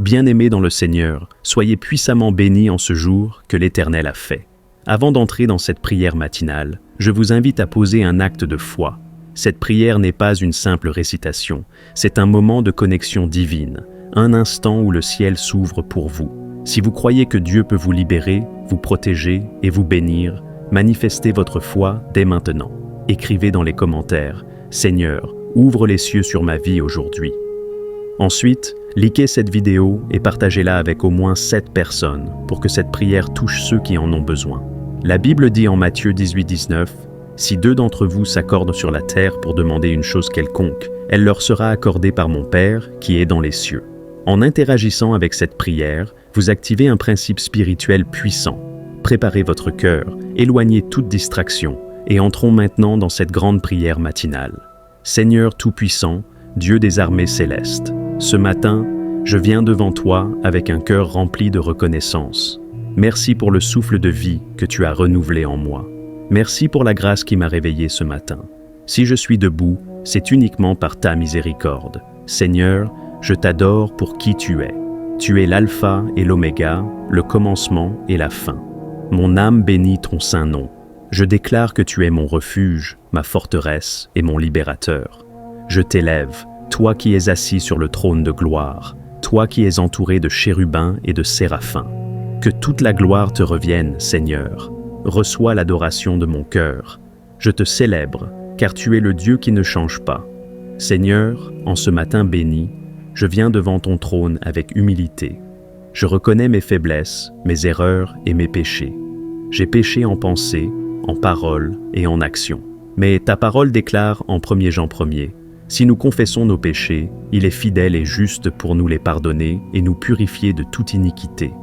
Bien-aimés dans le Seigneur, soyez puissamment bénis en ce jour que l'Éternel a fait. Avant d'entrer dans cette prière matinale, je vous invite à poser un acte de foi. Cette prière n'est pas une simple récitation, c'est un moment de connexion divine, un instant où le ciel s'ouvre pour vous. Si vous croyez que Dieu peut vous libérer, vous protéger et vous bénir, manifestez votre foi dès maintenant. Écrivez dans les commentaires « Seigneur, ouvre les cieux sur ma vie aujourd'hui ». Ensuite, likez cette vidéo et partagez-la avec au moins 7 personnes pour que cette prière touche ceux qui en ont besoin. La Bible dit en Matthieu 18-19, « Si 2 d'entre vous s'accordent sur la terre pour demander une chose quelconque, elle leur sera accordée par mon Père qui est dans les cieux. » En interagissant avec cette prière, vous activez un principe spirituel puissant. Préparez votre cœur, éloignez toute distraction et entrons maintenant dans cette grande prière matinale. Seigneur Tout-Puissant, Dieu des armées célestes, ce matin, je viens devant toi avec un cœur rempli de reconnaissance. Merci pour le souffle de vie que tu as renouvelé en moi. Merci pour la grâce qui m'a réveillé ce matin. Si je suis debout, c'est uniquement par ta miséricorde. Seigneur, je t'adore pour qui tu es. Tu es l'alpha et l'oméga, le commencement et la fin. Mon âme bénit ton saint nom. Je déclare que tu es mon refuge, ma forteresse et mon libérateur. Je t'élève, toi qui es assis sur le trône de gloire, toi qui es entouré de chérubins et de séraphins. Que toute la gloire te revienne, Seigneur. Reçois l'adoration de mon cœur. Je te célèbre, car tu es le Dieu qui ne change pas. Seigneur, en ce matin béni, je viens devant ton trône avec humilité. Je reconnais mes faiblesses, mes erreurs et mes péchés. J'ai péché en pensée, en parole et en action. Mais ta parole déclare en 1 Jean 1er, « Si nous confessons nos péchés, il est fidèle et juste pour nous les pardonner et nous purifier de toute iniquité.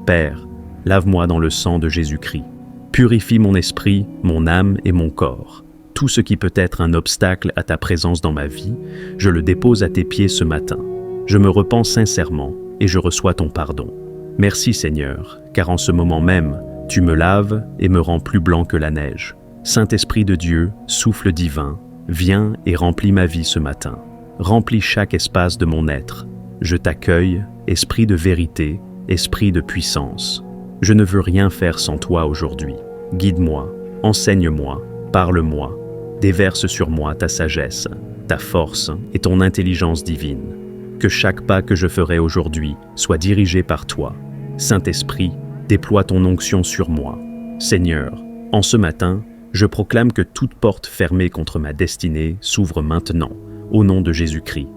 Père, lave-moi dans le sang de Jésus-Christ. Purifie mon esprit, mon âme et mon corps. Tout ce qui peut être un obstacle à ta présence dans ma vie, je le dépose à tes pieds ce matin. Je me repens sincèrement et je reçois ton pardon. Merci Seigneur, car en ce moment même, tu me laves et me rends plus blanc que la neige. Saint-Esprit de Dieu, souffle divin, viens et remplis ma vie ce matin. Remplis chaque espace de mon être. Je t'accueille, Esprit de vérité, Esprit de puissance. Je ne veux rien faire sans toi aujourd'hui. Guide-moi, enseigne-moi, parle-moi. Déverse sur moi ta sagesse, ta force et ton intelligence divine. Que chaque pas que je ferai aujourd'hui soit dirigé par toi. Saint-Esprit, déploie ton onction sur moi. Seigneur, en ce matin, je proclame que toute porte fermée contre ma destinée s'ouvre maintenant, au nom de Jésus-Christ.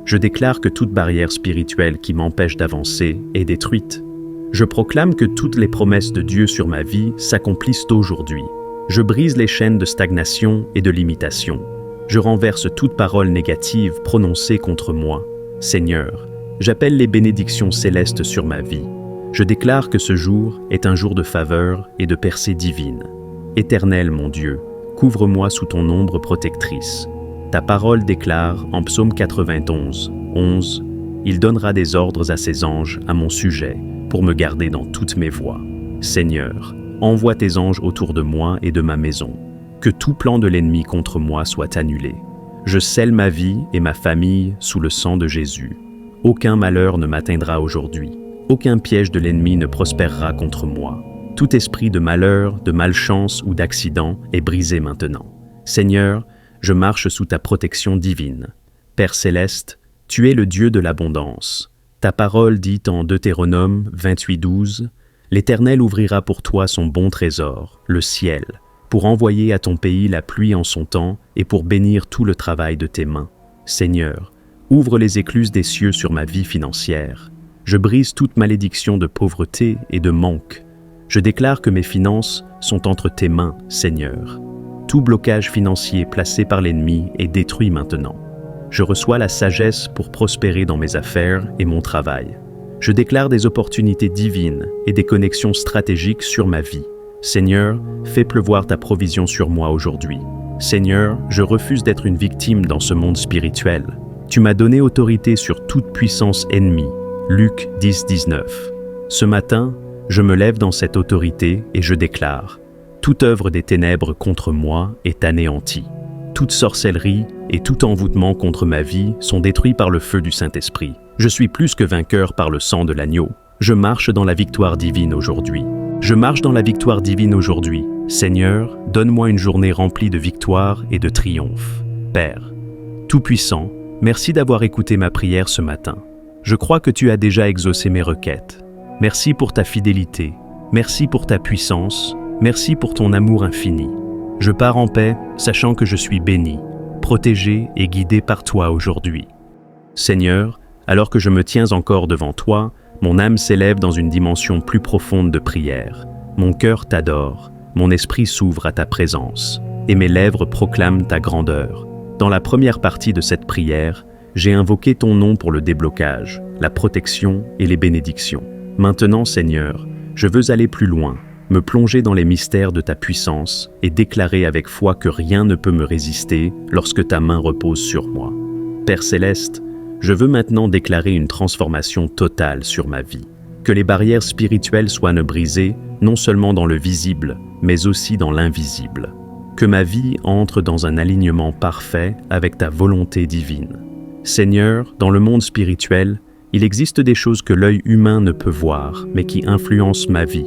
Je déclare que toute barrière spirituelle qui m'empêche d'avancer est détruite. Je proclame que toutes les promesses de Dieu sur ma vie s'accomplissent aujourd'hui. Je brise les chaînes de stagnation et de limitation. Je renverse toute parole négative prononcée contre moi. Seigneur, j'appelle les bénédictions célestes sur ma vie. Je déclare que ce jour est un jour de faveur et de percée divine. Éternel mon Dieu, couvre-moi sous ton ombre protectrice. Ta parole déclare en Psaume 91, 11, « Il donnera des ordres à ses anges à mon sujet pour me garder dans toutes mes voies. Seigneur, envoie tes anges autour de moi et de ma maison. Que tout plan de l'ennemi contre moi soit annulé. Je scelle ma vie et ma famille sous le sang de Jésus. Aucun malheur ne m'atteindra aujourd'hui. Aucun piège de l'ennemi ne prospérera contre moi. Tout esprit de malheur, de malchance ou d'accident est brisé maintenant. Seigneur, je marche sous ta protection divine. Père céleste, tu es le Dieu de l'abondance. Ta parole dit en Deutéronome 28:12, « L'Éternel ouvrira pour toi son bon trésor, le ciel, pour envoyer à ton pays la pluie en son temps et pour bénir tout le travail de tes mains. Seigneur, ouvre les écluses des cieux sur ma vie financière. Je brise toute malédiction de pauvreté et de manque. Je déclare que mes finances sont entre tes mains, Seigneur. Tout blocage financier placé par l'ennemi est détruit maintenant. Je reçois la sagesse pour prospérer dans mes affaires et mon travail. Je déclare des opportunités divines et des connexions stratégiques sur ma vie. Seigneur, fais pleuvoir ta provision sur moi aujourd'hui. Seigneur, je refuse d'être une victime dans ce monde spirituel. Tu m'as donné autorité sur toute puissance ennemie. Luc 10:19. Ce matin, je me lève dans cette autorité et je déclare « Toute œuvre des ténèbres contre moi est anéantie. Toute sorcellerie et tout envoûtement contre ma vie sont détruits par le feu du Saint-Esprit. Je suis plus que vainqueur par le sang de l'agneau. Je marche dans la victoire divine aujourd'hui. Je marche dans la victoire divine aujourd'hui. Seigneur, donne-moi une journée remplie de victoire et de triomphe. Père, Tout-Puissant, merci d'avoir écouté ma prière ce matin. Je crois que tu as déjà exaucé mes requêtes. Merci pour ta fidélité. Merci pour ta puissance. Merci pour ton amour infini. Je pars en paix, sachant que je suis béni, protégé et guidé par toi aujourd'hui. Seigneur, alors que je me tiens encore devant toi, mon âme s'élève dans une dimension plus profonde de prière. Mon cœur t'adore, mon esprit s'ouvre à ta présence, et mes lèvres proclament ta grandeur. Dans la première partie de cette prière, j'ai invoqué ton nom pour le déblocage, la protection et les bénédictions. Maintenant, Seigneur, je veux aller plus loin, me plonger dans les mystères de ta puissance et déclarer avec foi que rien ne peut me résister lorsque ta main repose sur moi. Père Céleste, je veux maintenant déclarer une transformation totale sur ma vie. Que les barrières spirituelles soient brisées, non seulement dans le visible, mais aussi dans l'invisible. Que ma vie entre dans un alignement parfait avec ta volonté divine. Seigneur, dans le monde spirituel, il existe des choses que l'œil humain ne peut voir, mais qui influencent ma vie.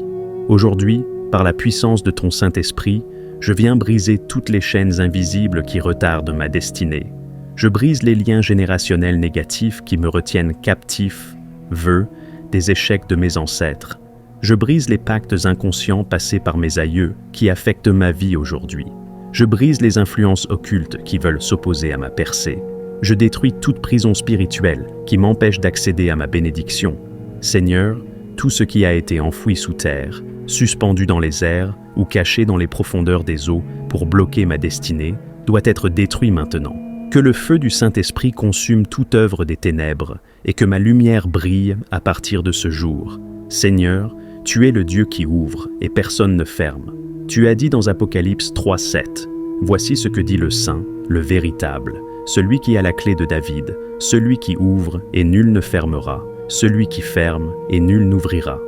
Aujourd'hui, par la puissance de ton Saint-Esprit, je viens briser toutes les chaînes invisibles qui retardent ma destinée. Je brise les liens générationnels négatifs qui me retiennent captif, vœux, des échecs de mes ancêtres. Je brise les pactes inconscients passés par mes aïeux qui affectent ma vie aujourd'hui. Je brise les influences occultes qui veulent s'opposer à ma percée. Je détruis toute prison spirituelle qui m'empêche d'accéder à ma bénédiction. Seigneur, tout ce qui a été enfoui sous terre, suspendu dans les airs ou caché dans les profondeurs des eaux pour bloquer ma destinée, doit être détruit maintenant. Que le feu du Saint-Esprit consume toute œuvre des ténèbres et que ma lumière brille à partir de ce jour. Seigneur, tu es le Dieu qui ouvre et personne ne ferme. Tu as dit dans Apocalypse 3:7, « Voici ce que dit le Saint, le véritable, celui qui a la clé de David, celui qui ouvre et nul ne fermera, celui qui ferme et nul n'ouvrira. »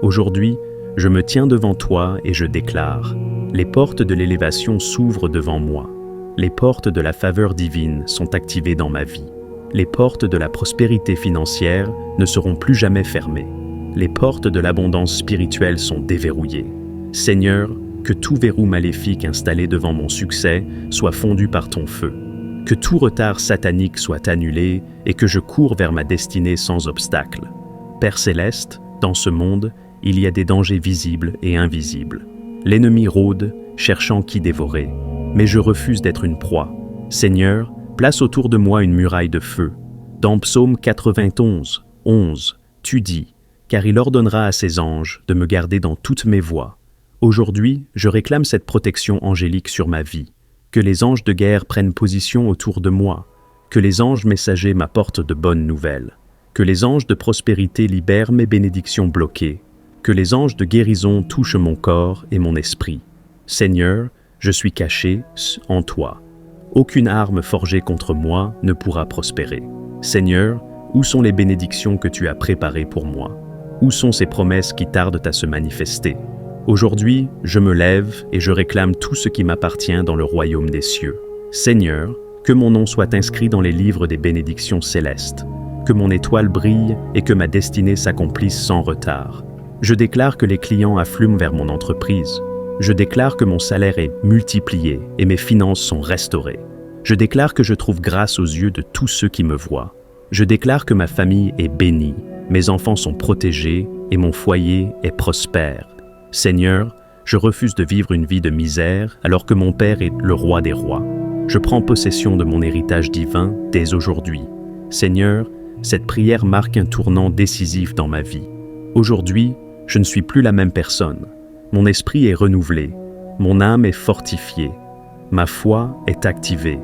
Aujourd'hui, je me tiens devant toi et je déclare, les portes de l'élévation s'ouvrent devant moi. Les portes de la faveur divine sont activées dans ma vie. Les portes de la prospérité financière ne seront plus jamais fermées. Les portes de l'abondance spirituelle sont déverrouillées. Seigneur, que tout verrou maléfique installé devant mon succès soit fondu par ton feu. Que tout retard satanique soit annulé et que je cours vers ma destinée sans obstacle. Père Céleste, dans ce monde, il y a des dangers visibles et invisibles. L'ennemi rôde, cherchant qui dévorer. Mais je refuse d'être une proie. Seigneur, place autour de moi une muraille de feu. Dans Psaume 91, 11, tu dis, « Car il ordonnera à ses anges de me garder dans toutes mes voies. » Aujourd'hui, je réclame cette protection angélique sur ma vie. Que les anges de guerre prennent position autour de moi. Que les anges messagers m'apportent de bonnes nouvelles. Que les anges de prospérité libèrent mes bénédictions bloquées. Que les anges de guérison touchent mon corps et mon esprit. Seigneur, je suis caché en toi. Aucune arme forgée contre moi ne pourra prospérer. Seigneur, où sont les bénédictions que tu as préparées pour moi? Où sont ces promesses qui tardent à se manifester? Aujourd'hui, je me lève et je réclame tout ce qui m'appartient dans le royaume des cieux. Seigneur, que mon nom soit inscrit dans les livres des bénédictions célestes, que mon étoile brille et que ma destinée s'accomplisse sans retard. Je déclare que les clients affluent vers mon entreprise. Je déclare que mon salaire est multiplié et mes finances sont restaurées. Je déclare que je trouve grâce aux yeux de tous ceux qui me voient. Je déclare que ma famille est bénie, mes enfants sont protégés et mon foyer est prospère. Seigneur, je refuse de vivre une vie de misère alors que mon Père est le roi des rois. Je prends possession de mon héritage divin dès aujourd'hui. Seigneur, cette prière marque un tournant décisif dans ma vie. Aujourd'hui, je ne suis plus la même personne. Mon esprit est renouvelé, mon âme est fortifiée, ma foi est activée,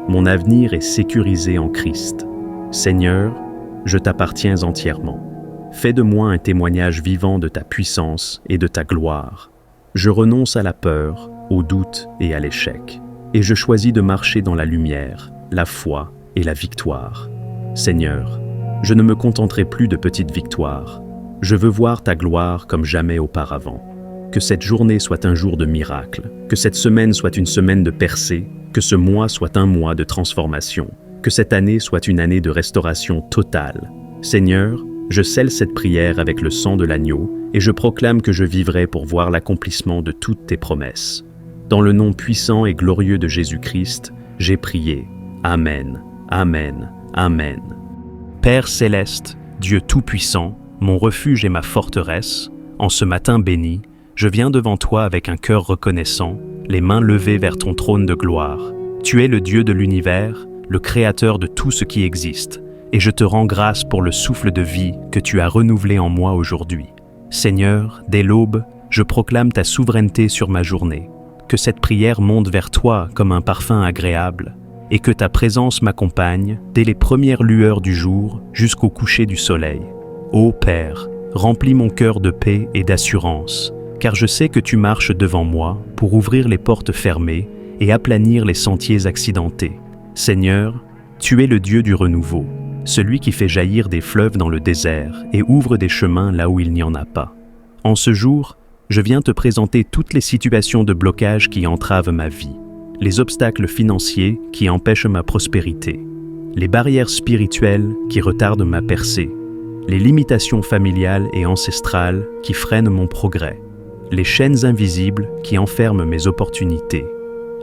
mon avenir est sécurisé en Christ. Seigneur, je t'appartiens entièrement. Fais de moi un témoignage vivant de ta puissance et de ta gloire. Je renonce à la peur, au doute et à l'échec, et je choisis de marcher dans la lumière, la foi et la victoire. Seigneur, je ne me contenterai plus de petites victoires. Je veux voir ta gloire comme jamais auparavant. Que cette journée soit un jour de miracle, que cette semaine soit une semaine de percée, que ce mois soit un mois de transformation, que cette année soit une année de restauration totale. Seigneur, je scelle cette prière avec le sang de l'agneau et je proclame que je vivrai pour voir l'accomplissement de toutes tes promesses. Dans le nom puissant et glorieux de Jésus-Christ, j'ai prié. Amen, Amen, Amen. Père céleste, Dieu tout-puissant, mon refuge et ma forteresse, en ce matin béni, je viens devant toi avec un cœur reconnaissant, les mains levées vers ton trône de gloire. Tu es le Dieu de l'univers, le créateur de tout ce qui existe, et je te rends grâce pour le souffle de vie que tu as renouvelé en moi aujourd'hui. Seigneur, dès l'aube, je proclame ta souveraineté sur ma journée, que cette prière monte vers toi comme un parfum agréable, et que ta présence m'accompagne dès les premières lueurs du jour jusqu'au coucher du soleil. Ô Père, remplis mon cœur de paix et d'assurance, car je sais que tu marches devant moi pour ouvrir les portes fermées et aplanir les sentiers accidentés. Seigneur, tu es le Dieu du renouveau, celui qui fait jaillir des fleuves dans le désert et ouvre des chemins là où il n'y en a pas. En ce jour, je viens te présenter toutes les situations de blocage qui entravent ma vie, les obstacles financiers qui empêchent ma prospérité, les barrières spirituelles qui retardent ma percée, les limitations familiales et ancestrales qui freinent mon progrès, les chaînes invisibles qui enferment mes opportunités,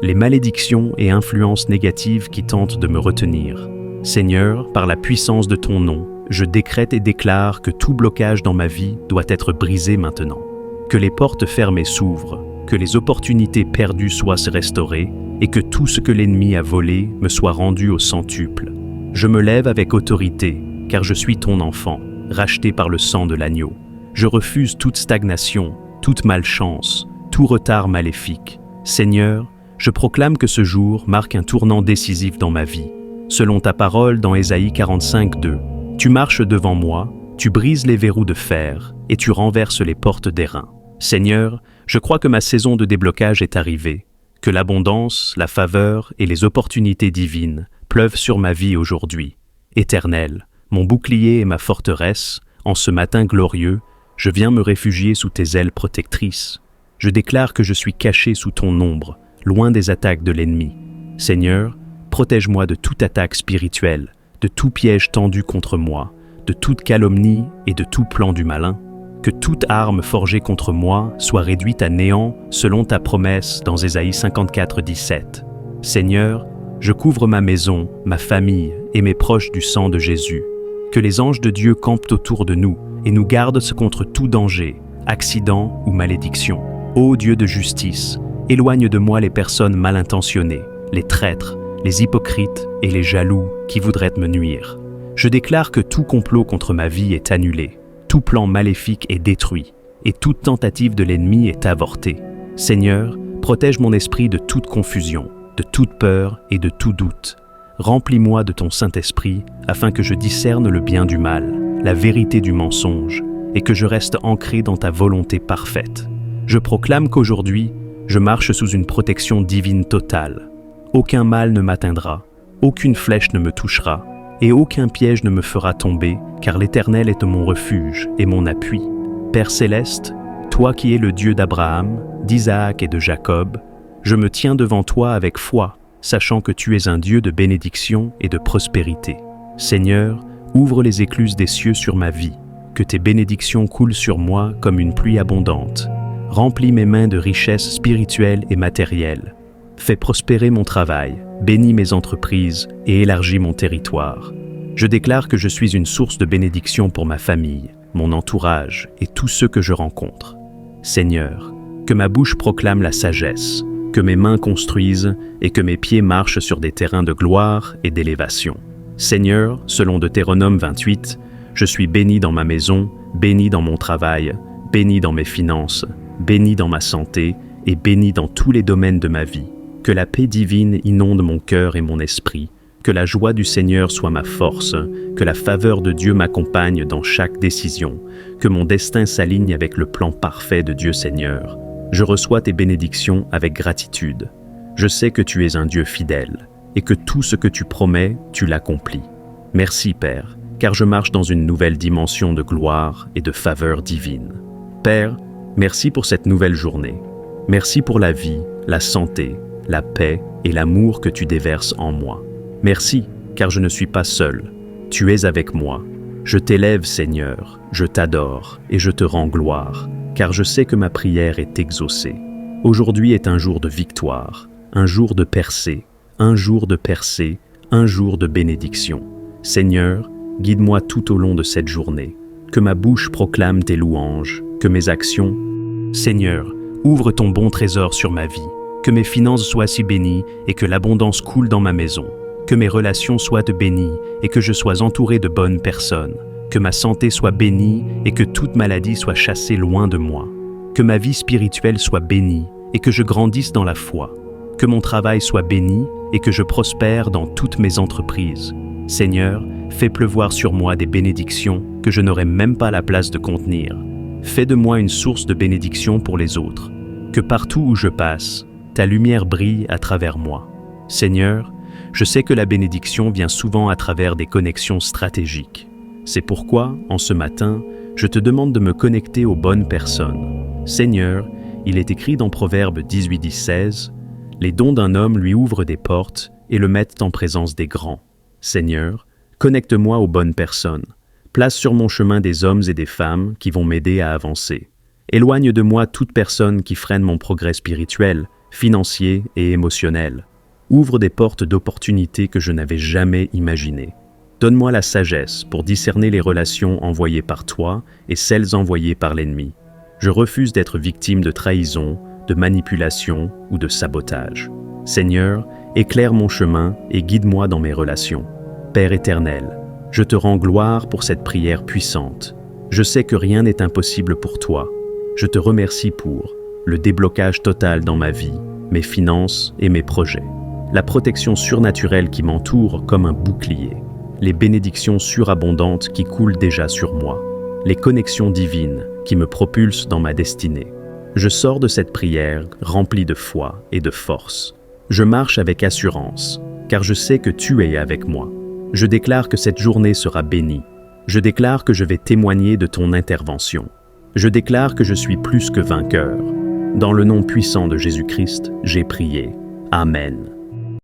les malédictions et influences négatives qui tentent de me retenir. Seigneur, par la puissance de ton nom, je décrète et déclare que tout blocage dans ma vie doit être brisé maintenant. Que les portes fermées s'ouvrent, que les opportunités perdues soient restaurées et que tout ce que l'ennemi a volé me soit rendu au centuple. Je me lève avec autorité, car je suis ton enfant, racheté par le sang de l'agneau. Je refuse toute stagnation, toute malchance, tout retard maléfique. Seigneur, je proclame que ce jour marque un tournant décisif dans ma vie. Selon ta parole dans Ésaïe 45:2, tu marches devant moi, tu brises les verrous de fer et tu renverses les portes d'airain. Seigneur, je crois que ma saison de déblocage est arrivée, que l'abondance, la faveur et les opportunités divines pleuvent sur ma vie aujourd'hui. Éternel, mon bouclier et ma forteresse, en ce matin glorieux, je viens me réfugier sous tes ailes protectrices. Je déclare que je suis caché sous ton ombre, loin des attaques de l'ennemi. Seigneur, protège-moi de toute attaque spirituelle, de tout piège tendu contre moi, de toute calomnie et de tout plan du malin. Que toute arme forgée contre moi soit réduite à néant selon ta promesse dans Ésaïe 54:17. Seigneur, je couvre ma maison, ma famille et mes proches du sang de Jésus. Que les anges de Dieu campent autour de nous et nous gardent contre tout danger, accident ou malédiction. Ô Dieu de justice, éloigne de moi les personnes mal intentionnées, les traîtres, les hypocrites et les jaloux qui voudraient me nuire. Je déclare que tout complot contre ma vie est annulé, tout plan maléfique est détruit, et toute tentative de l'ennemi est avortée. Seigneur, protège mon esprit de toute confusion, de toute peur et de tout doute. Remplis-moi de ton Saint-Esprit afin que je discerne le bien du mal, la vérité du mensonge, et que je reste ancré dans ta volonté parfaite. Je proclame qu'aujourd'hui, je marche sous une protection divine totale. Aucun mal ne m'atteindra, aucune flèche ne me touchera, et aucun piège ne me fera tomber, car l'Éternel est mon refuge et mon appui. Père céleste, toi qui es le Dieu d'Abraham, d'Isaac et de Jacob, je me tiens devant toi avec foi, sachant que tu es un Dieu de bénédiction et de prospérité. Seigneur, ouvre les écluses des cieux sur ma vie, que tes bénédictions coulent sur moi comme une pluie abondante. Remplis mes mains de richesses spirituelles et matérielles. Fais prospérer mon travail, bénis mes entreprises et élargis mon territoire. Je déclare que je suis une source de bénédiction pour ma famille, mon entourage et tous ceux que je rencontre. Seigneur, que ma bouche proclame la sagesse, que mes mains construisent et que mes pieds marchent sur des terrains de gloire et d'élévation. Seigneur, selon Deutéronome 28, je suis béni dans ma maison, béni dans mon travail, béni dans mes finances, béni dans ma santé et béni dans tous les domaines de ma vie. Que la paix divine inonde mon cœur et mon esprit, que la joie du Seigneur soit ma force, que la faveur de Dieu m'accompagne dans chaque décision, que mon destin s'aligne avec le plan parfait de Dieu Seigneur. Je reçois tes bénédictions avec gratitude. Je sais que tu es un Dieu fidèle et que tout ce que tu promets, tu l'accomplis. Merci Père, car je marche dans une nouvelle dimension de gloire et de faveur divine. Père, merci pour cette nouvelle journée. Merci pour la vie, la santé, la paix et l'amour que tu déverses en moi. Merci, car je ne suis pas seul. Tu es avec moi. Je t'élève, Seigneur, je t'adore et je te rends gloire, car je sais que ma prière est exaucée. Aujourd'hui est un jour de victoire, un jour de percée, un jour de percée, un jour de bénédiction. Seigneur, guide-moi tout au long de cette journée. Que ma bouche proclame tes louanges, que mes actions... Seigneur, ouvre ton bon trésor sur ma vie, que mes finances soient si bénies et que l'abondance coule dans ma maison, que mes relations soient bénies et que je sois entouré de bonnes personnes, que ma santé soit bénie et que toute maladie soit chassée loin de moi, que ma vie spirituelle soit bénie et que je grandisse dans la foi, que mon travail soit béni et que je prospère dans toutes mes entreprises. Seigneur, fais pleuvoir sur moi des bénédictions que je n'aurai même pas la place de contenir. Fais de moi une source de bénédiction pour les autres, que partout où je passe, ta lumière brille à travers moi. Seigneur, je sais que la bénédiction vient souvent à travers des connexions stratégiques. C'est pourquoi, en ce matin, je te demande de me connecter aux bonnes personnes. Seigneur, il est écrit dans Proverbe 18:16, « Les dons d'un homme lui ouvrent des portes et le mettent en présence des grands. » Seigneur, connecte-moi aux bonnes personnes. Place sur mon chemin des hommes et des femmes qui vont m'aider à avancer. Éloigne de moi toute personne qui freine mon progrès spirituel, financier et émotionnel. Ouvre des portes d'opportunités que je n'avais jamais imaginées. Donne-moi la sagesse pour discerner les relations envoyées par toi et celles envoyées par l'ennemi. Je refuse d'être victime de trahison, de manipulation ou de sabotage. Seigneur, éclaire mon chemin et guide-moi dans mes relations. Père éternel, je te rends gloire pour cette prière puissante. Je sais que rien n'est impossible pour toi. Je te remercie pour le déblocage total dans ma vie, mes finances et mes projets. La protection surnaturelle qui m'entoure comme un bouclier. Les bénédictions surabondantes qui coulent déjà sur moi. Les connexions divines qui me propulsent dans ma destinée. Je sors de cette prière remplie de foi et de force. Je marche avec assurance, car je sais que tu es avec moi. Je déclare que cette journée sera bénie. Je déclare que je vais témoigner de ton intervention. Je déclare que je suis plus que vainqueur. Dans le nom puissant de Jésus-Christ, j'ai prié. Amen.